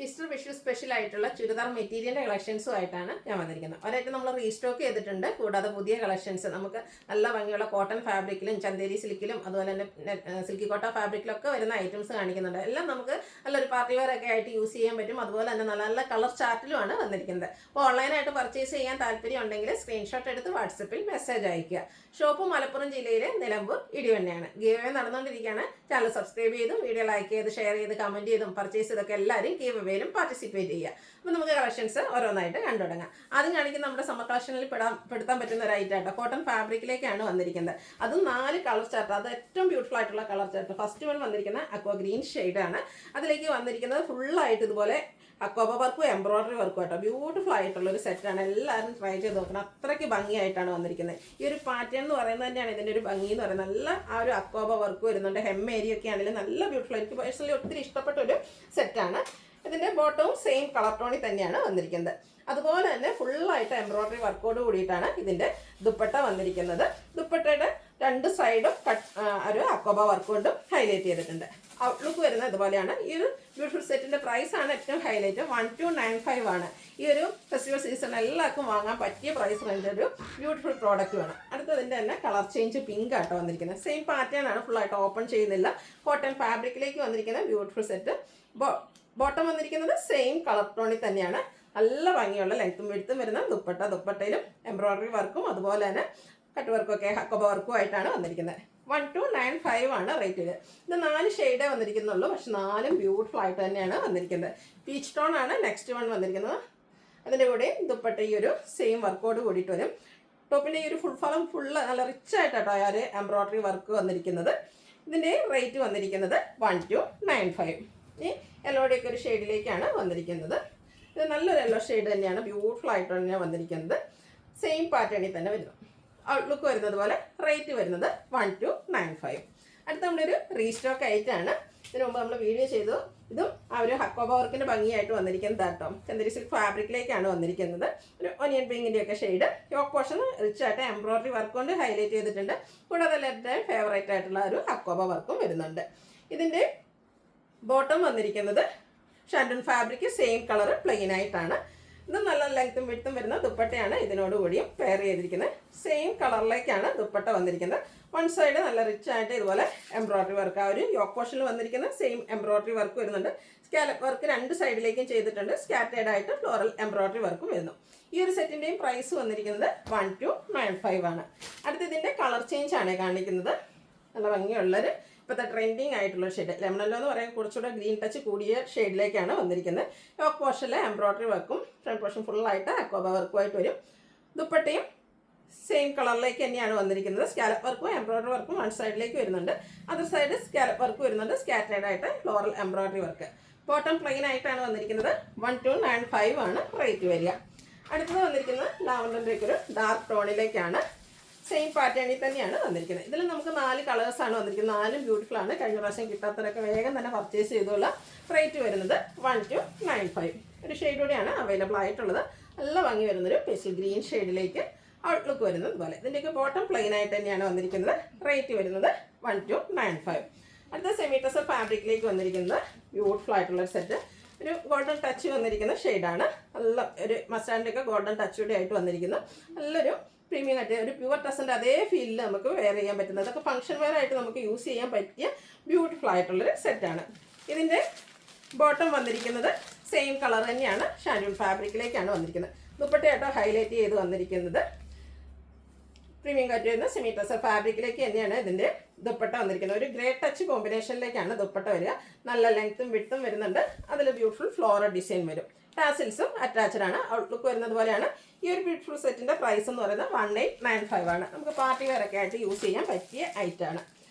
Easter Vishu special ആയിട്ടുള്ള ചുരിദാർ മെറ്റീരിയലിന്റെ കളക്ഷൻസുമായിട്ടാണ് ഞാൻ വന്നിരിക്കുന്നത്. ഒരായിട്ട് നമ്മൾ റീസ്റ്റോക്ക് ചെയ്തിട്ടുണ്ട്. കൂടാതെ പുതിയ കളക്ഷൻസ് നമുക്ക് നല്ല ഭംഗിയുള്ള കോട്ടൺ ഫാബ്രിക്കിലും ചന്തേരി സിൽക്കിലും അതുപോലെ തന്നെ സിൽക്കി കോട്ട ഫാബ്രിക്കിലൊക്കെ വരുന്ന ഐറ്റംസ് കാണിക്കുന്നുണ്ട്. എല്ലാം നമുക്ക് നല്ലൊരു പാർട്ടി വെയർ ഒക്കെ ആയിട്ട് യൂസ് ചെയ്യാൻ പറ്റും. അതുപോലെ തന്നെ നല്ല നല്ല കളർ ചാർട്ടിലുമാണ് വന്നിരിക്കുന്നത്. അപ്പോൾ ഓൺലൈനായിട്ട് പർച്ചേസ് ചെയ്യാൻ താല്പര്യം ഉണ്ടെങ്കിൽ സ്ക്രീൻഷോട്ട് എടുത്ത് വാട്സപ്പിൽ മെസ്സേജ് അയയ്ക്കുക. ഷോപ്പ് മലപ്പുറം ജില്ലയിലെ നിലമ്പൂർ ഇടിവണ്ണയാണ്. ഗീവ് അവേ നടന്നുകൊണ്ടിരിക്കുകയാണ്. ചാനൽ സബ്സ്ക്രൈബ് ചെയ്തും വീഡിയോ ലൈക്ക് ചെയ്ത് ഷെയർ ചെയ്ത് കമൻറ്റ് ചെയ്തും പർച്ചേസ് ചെയ്തൊക്കെ എല്ലാവരും ഗീവ് അവേയിലും പാർട്ടിസിപ്പേറ്റ് ചെയ്യുക. അപ്പോൾ നമുക്ക് കളക്ഷൻസ് ഓരോന്നായിട്ട് കണ്ടു തുടങ്ങാം. ആദ്യം കാണിക്കുന്ന നമ്മുടെ സമ്മർ കളക്ഷനിൽ പെടുത്താൻ പറ്റുന്ന ഒരു ഐറ്റം കോട്ടൺ ഫാബ്രിക്കിലേക്കാണ് വന്നിരിക്കുന്നത്. അതും 4 കളർ ചാർട്ട്. അത് ഏറ്റവും ബ്യൂട്ടിഫുൾ ആയിട്ടുള്ള കളർ ചാർട്ട്. ഫസ്റ്റ് വൺ വന്നിരിക്കുന്ന അക്വ ഗ്രീൻ ഷെയ്ഡാണ്. അതിലേക്ക് വന്നിരിക്കുന്നത് ഫുള്ളായിട്ട് ഇതുപോലെ അക്കോബ വർക്കും എംബ്രോയിഡറി വർക്കും കേട്ടോ. ബ്യൂട്ടിഫുൾ ആയിട്ടുള്ള ഒരു സെറ്റാണ്. എല്ലാവരും ട്രൈ ചെയ്ത് നോക്കണം. അത്രയ്ക്ക് ഭംഗിയായിട്ടാണ് വന്നിരിക്കുന്നത്. ഈ ഒരു പാറ്റേൺ എന്ന് പറയുന്നത് തന്നെയാണ് ഇതിൻ്റെ ഒരു ഭംഗി എന്ന് പറയുന്നത്. നല്ല ആ ഒരു അക്കോബ വർക്ക് വരുന്നുണ്ട്. ഹെം ഏരിയ ഒക്കെ ആണെങ്കിലും നല്ല ബ്യൂട്ടിഫുൾ. എനിക്ക് പേഴ്സണലി ഒത്തിരി ഇഷ്ടപ്പെട്ട ഒരു സെറ്റാണ്. ഇതിൻ്റെ ബോട്ടവും സെയിം കളർ ടോണിൽ തന്നെയാണ് വന്നിരിക്കുന്നത്. അതുപോലെ തന്നെ ഫുള്ളായിട്ട് എംബ്രോയിഡറി വർക്കോട് കൂടിയിട്ടാണ് ഇതിൻ്റെ ദുപ്പട്ട വന്നിരിക്കുന്നത്. ദുപ്പട്ടയുടെ 2 സൈഡും ഒരു അക്കോബ വർക്ക് കൊണ്ടും ഹൈലൈറ്റ് ചെയ്തിട്ടുണ്ട്. ഔട്ട്ലുക്ക് വരുന്നത് ഇതുപോലെയാണ്. ഈ ഒരു ബ്യൂട്ടിഫുൾ സെറ്റിൻ്റെ പ്രൈസാണ് ഏറ്റവും ഹൈലൈറ്റ്. 1295 ആണ്. ഈ ഒരു ഫെസ്റ്റിവൽ സീസൺ എല്ലാവർക്കും വാങ്ങാൻ പറ്റിയ പ്രൈസ് റേഞ്ച് ഒരു ബ്യൂട്ടിഫുൾ പ്രോഡക്റ്റുമാണ്. അടുത്തതിൻ്റെ തന്നെ കളർ ചേഞ്ച് പിങ്ക് ആട്ടോ വന്നിരിക്കുന്നത്. സെയിം പാറ്റേൺ ആണ്. ഫുള്ളായിട്ട് ഓപ്പൺ ചെയ്യുന്നില്ല. കോട്ടൺ ഫാബ്രിക്കിലേക്ക് വന്നിരിക്കുന്ന ബ്യൂട്ടിഫുൾ സെറ്റ്. ബോട്ടം വന്നിരിക്കുന്നത് സെയിം കളർ ടോണിൽ തന്നെയാണ്. നല്ല ഭംഗിയുള്ള ലെങ്ത്തും വിടുത്തും വരുന്ന ദുപ്പട്ടയിലും എംബ്രോയിഡറി വർക്കും അതുപോലെ തന്നെ കട്ട് വർക്കൊക്കെ ഹക്കോബ വർക്കും ആയിട്ടാണ് വന്നിരിക്കുന്നത്. 1295 ആണ് റേറ്റ്. ഇത് 4 ഷെയ്ഡേ വന്നിരിക്കുന്നുള്ളൂ. പക്ഷെ 4ഉം ബ്യൂട്ടിഫുൾ ആയിട്ട് തന്നെയാണ് വന്നിരിക്കുന്നത്. പീച്ച് ടോൺ ആണ് നെക്സ്റ്റ് വൺ വന്നിരിക്കുന്നത്. അതിൻ്റെ കൂടെ ദുപ്പട്ട ഈ ഒരു സെയിം വർക്കോട് കൂടിയിട്ട് വരും. ടോപ്പിൻ്റെ ഈ ഒരു ഫുള്ള് നല്ല റിച്ച് ആയിട്ടാട്ടോ ആ ഒരു എംബ്രോയിഡറി വർക്ക് വന്നിരിക്കുന്നത്. ഇതിൻ്റെ റേറ്റ് വന്നിരിക്കുന്നത് 1295. ഈ യെല്ലോയുടെയൊക്കെ ഒരു ഷെയ്ഡിലേക്കാണ് വന്നിരിക്കുന്നത്. ഇത് നല്ലൊരു യെല്ലോ ഷെയ്ഡ് തന്നെയാണ്. ബ്യൂട്ടിഫുൾ ആയിട്ട് തന്നെയാണ് വന്നിരിക്കുന്നത്. സെയിം പാറ്റേണിൽ തന്നെ വരുന്നു. ഔട്ട്ലുക്ക് വരുന്നത് പോലെ. റേറ്റ് വരുന്നത് 1295. അടുത്ത നമ്മളൊരു റീസ്റ്റോക്ക് ആയിട്ടാണ്. ഇതിനു മുമ്പ് നമ്മൾ വീഡിയോ ചെയ്തു. ഇതും ആ ഒരു ഹക്കോബ വർക്കിൻ്റെ ഭംഗിയായിട്ട് വന്നിരിക്കുന്നത് കേട്ടോ. ചന്ദരി സിൽക്ക് ഫാബ്രിക്കിലേക്കാണ് വന്നിരിക്കുന്നത്. ഒരു ഒനിയൻ പിങ്കിൻ്റെ ഒക്കെ ഷെയ്ഡ്. യോക്ക് പോർഷൻ റിച്ച് ആയിട്ട് എംബ്രോയിഡറി വർക്ക് കൊണ്ട് ഹൈലൈറ്റ് ചെയ്തിട്ടുണ്ട്. കൂടാതെ എല്ലാവരുടെയും ഫേവറേറ്റ് ആയിട്ടുള്ള ഒരു ഹക്കോബ വർക്കും വരുന്നുണ്ട്. ഇതിൻ്റെ ബോട്ടം വന്നിരിക്കുന്നത് ഷാൻഡൺ ഫാബ്രിക് സെയിം കളർ പ്ലെയിൻ ആയിട്ടാണ്. ഇത് നല്ല ലെങ്ത്തും വിടുത്തും വരുന്ന ദുപ്പട്ടയാണ് ഇതിനോടുകൂടിയും പെയർ ചെയ്തിരിക്കുന്നത്. സെയിം കളറിലേക്കാണ് ദുപ്പട്ട വന്നിരിക്കുന്നത്. വൺ സൈഡ് നല്ല റിച്ച് ആയിട്ട് ഇതുപോലെ എംബ്രോയിഡറി വർക്ക്. ആ ഒരു യോക്ക് പോർഷനിൽ വന്നിരിക്കുന്ന സെയിം എംബ്രോയിഡറി വർക്ക് വരുന്നുണ്ട്. സ്കാലപ്പ് വർക്ക് 2 സൈഡിലേക്കും ചെയ്തിട്ടുണ്ട്. സ്കാറ്റേഡ് ആയിട്ട് ഫ്ലോറൽ എംബ്രോയിഡറി വർക്കും വരുന്നു. ഈ ഒരു സെറ്റിൻ്റെയും പ്രൈസ് വന്നിരിക്കുന്നത് 1295 ആണ്. അടുത്ത ഇതിൻ്റെ കളർ ചേഞ്ച് ആണ് കാണിക്കുന്നത്. നല്ല ഭംഗിയുള്ളൊരു ഇപ്പോഴത്തെ ട്രെൻഡിങ് ആയിട്ടുള്ള ഷെയ്ഡ്. ലെമണല്ലോ എന്ന് പറയാൻ കുറച്ചുകൂടെ ഗ്രീൻ ടച്ച് കൂടിയ ഷെയ്ഡിലേക്കാണ് വന്നിരിക്കുന്നത്. യോക്ക് പോർഷനിലെ എംബ്രോയിഡറി വർക്കും ഫ്രണ്ട് പോർഷൻ ഫുള്ളായിട്ട് അക്കോബ വർക്കുമായിട്ട് വരും. ദുപ്പട്ടയും സെയിം കളറിലേക്ക് തന്നെയാണ് വന്നിരിക്കുന്നത്. സ്കാലപ്പ് വർക്കും എംബ്രോയിഡറി വർക്കും വൺ സൈഡിലേക്ക് വരുന്നുണ്ട്. അതർ സൈഡ് സ്കാലപ്പ് വർക്ക് വരുന്നുണ്ട്. സ്കാറ്റേഡ് ആയിട്ട് floral embroidery work. Bottom plain ആയിട്ടാണ് വന്നിരിക്കുന്നത്. 1295 ആണ് റേറ്റ് വരിക. അടുത്തത് വന്നിരിക്കുന്നത് ലാവൻഡറിൻ്റെ ഒരു ഡാർക്ക് ടോണിലേക്കാണ്. സെയിം പാറ്റേണിൽ തന്നെയാണ് വന്നിരിക്കുന്നത്. ഇതിൽ നമുക്ക് 4 കളേഴ്സാണ് വന്നിരിക്കുന്നത്. 4ഉം ബ്യൂട്ടിഫുൾ ആണ്. കഴിഞ്ഞ പ്രാവശ്യം കിട്ടാത്തവരൊക്കെ വേഗം തന്നെ പർച്ചേസ് ചെയ്തോളൂ. റേറ്റ് വരുന്നത് 1295. ഒരു ഷെയ്ഡ് കൂടിയാണ് അവൈലബിൾ ആയിട്ടുള്ളത്. നല്ല ഭംഗി വരുന്നൊരു പേസ്റ്റൽ ഗ്രീൻ ഷെയ്ഡിലേക്ക് ഔട്ട്ലുക്ക് വരുന്നത് പോലെ. ഇതിൻ്റെയൊക്കെ ബോട്ടം പ്ലെയിൻ ആയിട്ട് തന്നെയാണ് വന്നിരിക്കുന്നത്. റേറ്റ് വരുന്നത് 1295. അടുത്ത സെമി ടസർ ഫാബ്രിക്കിലേക്ക് വന്നിരിക്കുന്നത് ബ്യൂട്ടിഫുൾ ആയിട്ടുള്ളൊരു സെറ്റ്. ഒരു ഗോൾഡൻ ടച്ച് വന്നിരിക്കുന്ന ഷെയ്ഡാണ്. നല്ല ഒരു മസ്റ്റാൻഡൊക്കെ ഗോൾഡൻ ടച്ച് കൂടി ആയിട്ട് വന്നിരിക്കുന്നു. നല്ലൊരു പ്രീമിയം ആയിട്ട് ഒരു പ്യുവർ ടസിൻ്റെ അതേ ഫീലിൽ നമുക്ക് വെയർ ചെയ്യാൻ പറ്റുന്നത്. അതൊക്കെ ഫംഗ്ഷൻ വെയർ ആയിട്ട് നമുക്ക് യൂസ് ചെയ്യാൻ പറ്റിയ ബ്യൂട്ടിഫുൾ ആയിട്ടുള്ളൊരു സെറ്റാണ്. ഇതിൻ്റെ ബോട്ടം വന്നിരിക്കുന്നത് സെയിം കളർ തന്നെയാണ്. ഷാൻഡൂൺ ഫാബ്രിക്കിലേക്കാണ് വന്നിരിക്കുന്നത്. ദുപ്പട്ടയായിട്ടോ ഹൈലൈറ്റ് ചെയ്ത് വന്നിരിക്കുന്നത്. പ്രീമിയം കാറ്റ് വരുന്ന സെമി ടസർ ഫാബ്രിക്കിലേക്ക് തന്നെയാണ് ഇതിൻ്റെ ദുപ്പട്ട വന്നിരിക്കുന്നത്. ഒരു ഗ്രേ ടച്ച് കോമ്പിനേഷനിലേക്കാണ് ദുപ്പട്ട വരിക. നല്ല ലെങ്ത്തും വിഡ്ത്തും വരുന്നുണ്ട്. അതിൽ ബ്യൂട്ടിഫുൾ ഫ്ലോറൽ ഡിസൈൻ വരും. ടാസിൽസും അറ്റാച്ച്ഡ് ആണ്. ഔട്ട്ലുക്ക് വരുന്നത് പോലെയാണ്. ഈ ഒരു ബ്യൂട്ടിഫുൾ സെറ്റിൻ്റെ പ്രൈസ് എന്ന് പറയുന്നത് 1895 ആണ്. നമുക്ക് പാർട്ടി വെയർ ഒക്കെ ആയിട്ട് യൂസ് ചെയ്യാൻ പറ്റിയ ഐറ്റമാണ്.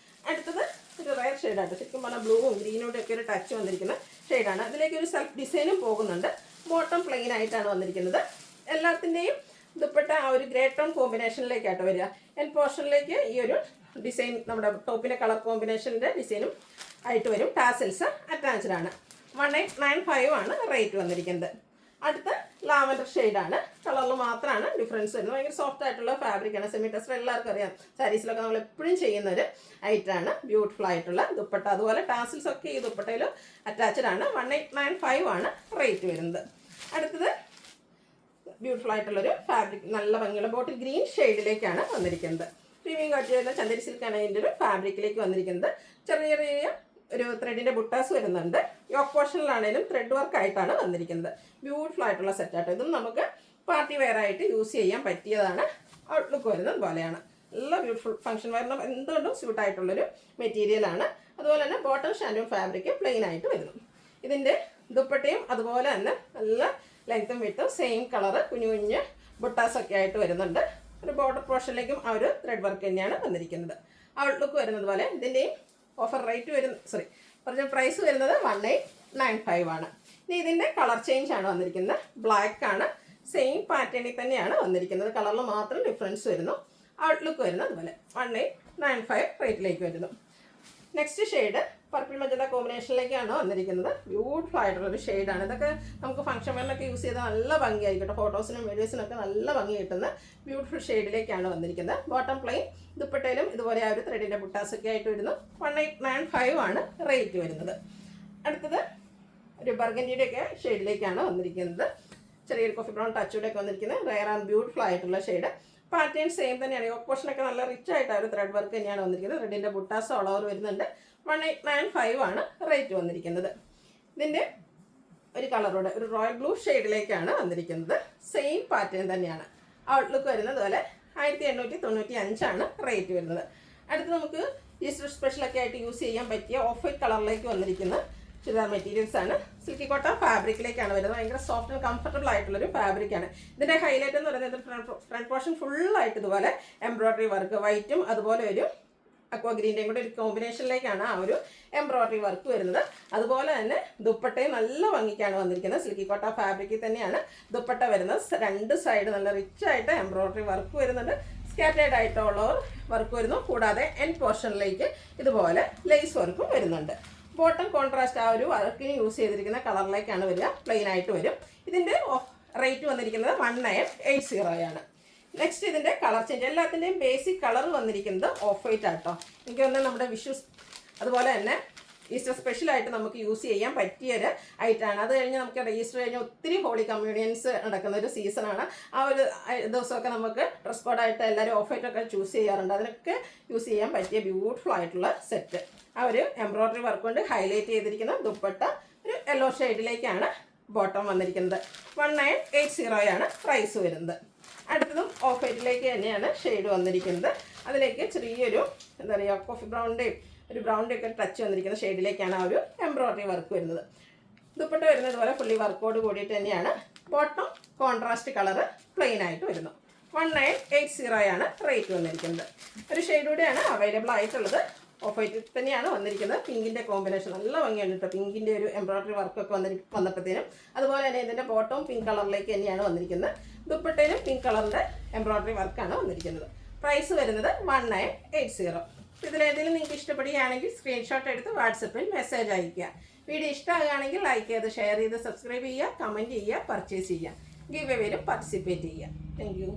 അടുത്തത് ഒരു റയർ ഷെയ്ഡായിട്ട് ശരിക്കും പറഞ്ഞാൽ ബ്ലൂവും ഗ്രീനോടും ഒക്കെ ഒരു ടച്ച് വന്നിരിക്കുന്ന ഷെയ്ഡാണ്. അതിലേക്ക് ഒരു സെൽഫ് ഡിസൈനും പോകുന്നുണ്ട്. ബോട്ടം പ്ലെയിൻ ആയിട്ടാണ് വന്നിരിക്കുന്നത്. എല്ലാത്തിൻ്റെയും ദുപ്പട്ട ആ ഒരു ഗ്രേ ടോൺ കോമ്പിനേഷനിലേക്കാട്ടോ വരിക. എൻ പോർഷനിലേക്ക് ഈ ഒരു ഡിസൈൻ നമ്മുടെ ടോപ്പിൻ്റെ കളർ കോമ്പിനേഷൻ്റെ ഡിസൈനും ആയിട്ട് വരും. ടാസിൽസ് അറ്റാച്ച്ഡ് ആണ്. 1895 ആണ് റേറ്റ് വന്നിരിക്കുന്നത്. അടുത്ത ലാവൻഡർ ഷെയ്ഡാണ്. കളറിൽ മാത്രമാണ് ഡിഫറൻസ് വരുന്നത്. ഭയങ്കര സോഫ്റ്റ് ആയിട്ടുള്ള ഫാബ്രിക്കാണ്. സെമി ടെസ്റ്റർ എല്ലാവർക്കും അറിയാം. സാരീസിലൊക്കെ നമ്മൾ എപ്പോഴും ചെയ്യുന്ന ഒരു ഐറ്റമാണ്. ബ്യൂട്ടിഫുൾ ആയിട്ടുള്ള ദുപ്പട്ട, അതുപോലെ ടാസിൽസ് ഒക്കെ ഈ ദുപ്പട്ടയിൽ അറ്റാച്ച്ഡ് ആണ്. 1895 ആണ് റേറ്റ് വരുന്നത്. അടുത്തത് ബ്യൂട്ടിഫുൾ ആയിട്ടുള്ളൊരു ഫാബ്രിക്, നല്ല ഭംഗിയുള്ള ബോട്ടിൽ ഗ്രീൻ ഷെയ്ഡിലേക്കാണ് വന്നിരിക്കുന്നത്. പ്രീമിയം കാട്ടി വരുന്ന ചന്ദേരി സിൽക്കാണ് ഇതിൻ്റെ ഒരു ഫാബ്രിക്കിലേക്ക് വന്നിരിക്കുന്നത്. ചെറിയ ചെറിയ ഒരു ത്രെഡിൻ്റെ ബുട്ടാസ് വരുന്നുണ്ട്. യോക്ക് പോർഷനിലാണേലും ത്രെഡ് വർക്ക് ആയിട്ടാണ് വന്നിരിക്കുന്നത്. ബ്യൂട്ടിഫുൾ ആയിട്ടുള്ള സെറ്റായിട്ട് ഇതും നമുക്ക് പാർട്ടി വെയർ ആയിട്ട് യൂസ് ചെയ്യാൻ പറ്റിയതാണ്. ഔട്ട്ലുക്ക് വരുന്നത് പോലെയാണ്. നല്ല ബ്യൂട്ടിഫുൾ ഫംഗ്ഷൻ വരുന്ന എന്തുകൊണ്ടും സ്യൂട്ട് ആയിട്ടുള്ളൊരു മെറ്റീരിയലാണ്. അതുപോലെ തന്നെ ബോട്ടം ഷാൻഡൂൺ ഫാബ്രിക് പ്ലെയിൻ ആയിട്ട് വരുന്നു. ഇതിൻ്റെ ദുപ്പട്ടയും അതുപോലെ തന്നെ നല്ല ലെങ്ത്തും വിട്ടും സെയിം കളറ് കുഞ്ഞു കുഞ്ഞ് ബുട്ടാസൊക്കെ ആയിട്ട് വരുന്നുണ്ട്. ഒരു ബോർഡർ പോർഷനിലേക്കും ആ ഒരു ത്രെഡ് വർക്ക് തന്നെയാണ് വന്നിരിക്കുന്നത്. ഔട്ട്ലുക്ക് വരുന്നത് പോലെ ഇതിൻ്റെയും ഓഫർ റേറ്റ് ഒറിജിനൽ പ്രൈസ് വരുന്നത് 1895 ആണ്. ഇനി ഇതിൻ്റെ കളർ ചേഞ്ച് ആണ് വന്നിരിക്കുന്നത്. ബ്ലാക്ക് ആണ്. സെയിം പാറ്റേണിൽ തന്നെയാണ് വന്നിരിക്കുന്നത്. കളറിൽ മാത്രം ഡിഫറൻസ് വരുന്നു. ഔട്ട്ലുക്ക് വരുന്നത് പോലെ 1895 റേറ്റിലേക്ക് വരുന്നു. നെക്സ്റ്റ് ഷെയ്ഡ് പർപ്പിൾ മജന്ത കോമ്പിനേഷനിലേക്കാണ് വന്നിരിക്കുന്നത്. ബ്യൂട്ടിഫുൾ ആയിട്ടുള്ളൊരു ഷെയ്ഡാണ്. ഇതൊക്കെ നമുക്ക് ഫംഗ്ഷൻ വെയറിനൊക്കെ യൂസ് ചെയ്താൽ നല്ല ഭംഗിയായിരിക്കും. ഫോട്ടോസിനും വീഡിയോസിനൊക്കെ നല്ല ഭംഗി കിട്ടുന്ന ബ്യൂട്ടിഫുൾ ഷെയ്ഡിലേക്കാണ് വന്നിരിക്കുന്നത്. ബോട്ടം പ്ലെയിൻ, ദുപ്പട്ടയിലും ഇതുപോലെ ആ ഒരു ത്രെഡിൻ്റെ ബുട്ടാസൊക്കെ ആയിട്ട് വരുന്നു. 1895 ആണ് റേറ്റ് വരുന്നത്. അടുത്തത് ഒരു ബർഗൻഡിയുടെ ഒക്കെ ഷെയ്ഡിലേക്കാണ് വന്നിരിക്കുന്നത്. ചെറിയൊരു കോഫി ബ്രൗൺ ടച്ചൂടെയൊക്കെ വന്നിരിക്കുന്നത്. റെയർ ആൻഡ് ബ്യൂട്ടിഫുൾ ആയിട്ടുള്ള ഷെയ്ഡ്. പാറ്റേൺ സെയിം തന്നെയാണ്. യോക്ക് പോർഷനൊക്കെ നല്ല റിച്ച് ആയിട്ട് ഒരു ത്രെഡ് വർക്ക് തന്നെയാണ് വന്നിരിക്കുന്നത്. റെഡിൻ്റെ ബുട്ടാസ് ഓൾ ഓവർ വരുന്നുണ്ട്. 1895 ആണ് റേറ്റ് വന്നിരിക്കുന്നത്. ഇതിൻ്റെ ഒരു കളറോടെ ഒരു റോയൽ ബ്ലൂ ഷെയ്ഡിലേക്കാണ് വന്നിരിക്കുന്നത്. സെയിം പാറ്റേൺ തന്നെയാണ്. ഔട്ട്ലുക്ക് വരുന്നത് പോലെ 1895 ആണ് റേറ്റ് വരുന്നത്. അടുത്ത് നമുക്ക് ഈസ്റ്റർ സ്പെഷ്യലൊക്കെ ആയിട്ട് യൂസ് ചെയ്യാൻ പറ്റിയ ഓഫ് വൈറ്റ് കളറിലേക്ക് വന്നിരിക്കുന്ന ചുരിദാർ മെറ്റീരിയൽസ് ആണ്. സിൽക്കി കോട്ടൺ ഫാബ്രിക്കിലേക്കാണ് വരുന്നത്. ഭയങ്കര സോഫ്റ്റ് ആൻഡ് കംഫർട്ടബിൾ ആയിട്ടുള്ളൊരു ഫാബ്രിക്കാണ്. ഇതിൻ്റെ ഹൈലൈറ്റ് എന്ന് പറയുന്നത് ഫ്രണ്ട് പോർഷൻ ഫുള്ളായിട്ട് ഇതുപോലെ എംബ്രോയ്ഡറി വർക്ക്, വൈറ്റും അതുപോലെ ഒരു അക്വാ ഗ്രീൻ്റെയും കൂടെ ഒരു കോമ്പിനേഷനിലേക്കാണ് ആ ഒരു എംബ്രോയ്ഡറി വർക്ക് വരുന്നത്. അതുപോലെ തന്നെ ദുപ്പട്ടയും നല്ല ഭംഗിക്കാണ് വന്നിരിക്കുന്നത്. സിൽക്കി കോട്ട ഫാബ്രിക്കിൽ തന്നെയാണ് ദുപ്പട്ട വരുന്നത്. രണ്ട് സൈഡ് നല്ല റിച്ച് ആയിട്ട് എംബ്രോയ്ഡറി വർക്ക് വരുന്നുണ്ട്. സ്കാറ്റേഡ് ആയിട്ടുള്ള വർക്ക് വരുന്നു. കൂടാതെ എൻഡ് പോർഷനിലേക്ക് ഇതുപോലെ ലേസ് വർക്കും വരുന്നുണ്ട്. ബോട്ടം കോൺട്രാസ്റ്റ് ആ ഒരു വർക്കിന് യൂസ് ചെയ്തിരിക്കുന്ന കളറിലേക്കാണ് വരിക. പ്ലെയിൻ ആയിട്ട് വരും. ഇതിൻ്റെ റേറ്റ് വന്നിരിക്കുന്നത് 1980 ആണ്. നെക്സ്റ്റ് ഇതിൻ്റെ കളർ ചേഞ്ച്. എല്ലാത്തിൻ്റെയും ബേസിക് കളർ വന്നിരിക്കുന്നത് ഓഫ് വൈറ്റ് ആട്ടോ. എനിക്ക് തോന്നുന്നത് നമ്മുടെ വിഷുസ് അതുപോലെ തന്നെ ഈസ്റ്റർ സ്പെഷ്യലായിട്ട് നമുക്ക് യൂസ് ചെയ്യാൻ പറ്റിയൊരു ഐറ്റമാണ്. അത് കഴിഞ്ഞ് നമുക്ക് ഈസ്റ്റർ കഴിഞ്ഞ് ഒത്തിരി ഹോളി കമ്മ്യൂണിയൻസ് നടക്കുന്ന ഒരു സീസണാണ്. ആ ഒരു ദിവസമൊക്കെ നമുക്ക് ഡ്രസ് കോഡായിട്ട് എല്ലാവരും ഓഫ് വൈറ്റൊക്കെ ചൂസ് ചെയ്യാറുണ്ട്. അതിനൊക്കെ യൂസ് ചെയ്യാൻ പറ്റിയ ബ്യൂട്ടിഫുൾ ആയിട്ടുള്ള സെറ്റ്. ആ ഒരു എംബ്രോയ്ഡറി വർക്ക് കൊണ്ട് ഹൈലൈറ്റ് ചെയ്തിരിക്കുന്ന ദുപ്പട്ട ഒരു യെല്ലോ ഷെയ്ഡിലേക്കാണ് ബോട്ടം വന്നിരിക്കുന്നത്. 1980 ആണ് പ്രൈസ് വരുന്നത്. അടുത്തതും ഓഫ് വൈറ്റിലേക്ക് തന്നെയാണ് ഷെയ്ഡ് വന്നിരിക്കുന്നത്. അതിലേക്ക് ചെറിയൊരു എന്താ പറയുക കോഫി ബ്രൗണിൻ്റെയും ഒരു ബ്രൗണിൻ്റെ ഒക്കെ ടച്ച് വന്നിരിക്കുന്ന ഷെയ്ഡിലേക്കാണ് ആ ഒരു എംബ്രോയ്ഡറി വർക്ക് വരുന്നത്. ദുപ്പട്ട വരുന്നത് പോലെ ഫുള്ളി വർക്കോട് കൂടിയിട്ട് തന്നെയാണ്. ബോട്ടം കോൺട്രാസ്റ്റ് കളറ് പ്ലെയിൻ ആയിട്ട് വരുന്നു. 1980 ആണ് റേറ്റ് വന്നിരിക്കുന്നത്. ഒരു ഷെയ്ഡ് കൂടെയാണ് അവൈലബിൾ ആയിട്ടുള്ളത്. ഓഫ് വൈറ്റ് തന്നെയാണ് വന്നിരിക്കുന്നത്. പിങ്കിൻ്റെ കോമ്പിനേഷൻ നല്ല ഭംഗിയാണ് കേട്ടോ. പിങ്കിൻ്റെ ഒരു എംബ്രോയ്ഡറി വർക്കൊക്കെ വന്നപ്പോഴത്തേനും അതുപോലെ തന്നെ ഇതിൻ്റെ ബോട്ടവും പിങ്ക് കളറിലേക്ക് തന്നെയാണ് വന്നിരിക്കുന്നത്. ദുപ്പട്ടയിലും പിങ്ക് കളറിൻ്റെ എംബ്രോയ്ഡറി വർക്കാണ് വന്നിരിക്കുന്നത്. പ്രൈസ് വരുന്നത് 1980. ഇതിലേതെങ്കിലും നിങ്ങൾക്ക് ഇഷ്ടപ്പെടുകയാണെങ്കിൽ സ്ക്രീൻഷോട്ട് എടുത്ത് വാട്സപ്പിൽ മെസ്സേജ് അയയ്ക്കുക. വീഡിയോ ഇഷ്ടമാകുകയാണെങ്കിൽ ലൈക്ക് ചെയ്ത് ഷെയർ ചെയ്ത് സബ്സ്ക്രൈബ് ചെയ്യുക, കമൻറ്റ് ചെയ്യുക, പർച്ചേസ് ചെയ്യുക, ഗിവ് എവേയിലും പാർട്ടിസിപ്പേറ്റ് ചെയ്യുക. Thank you.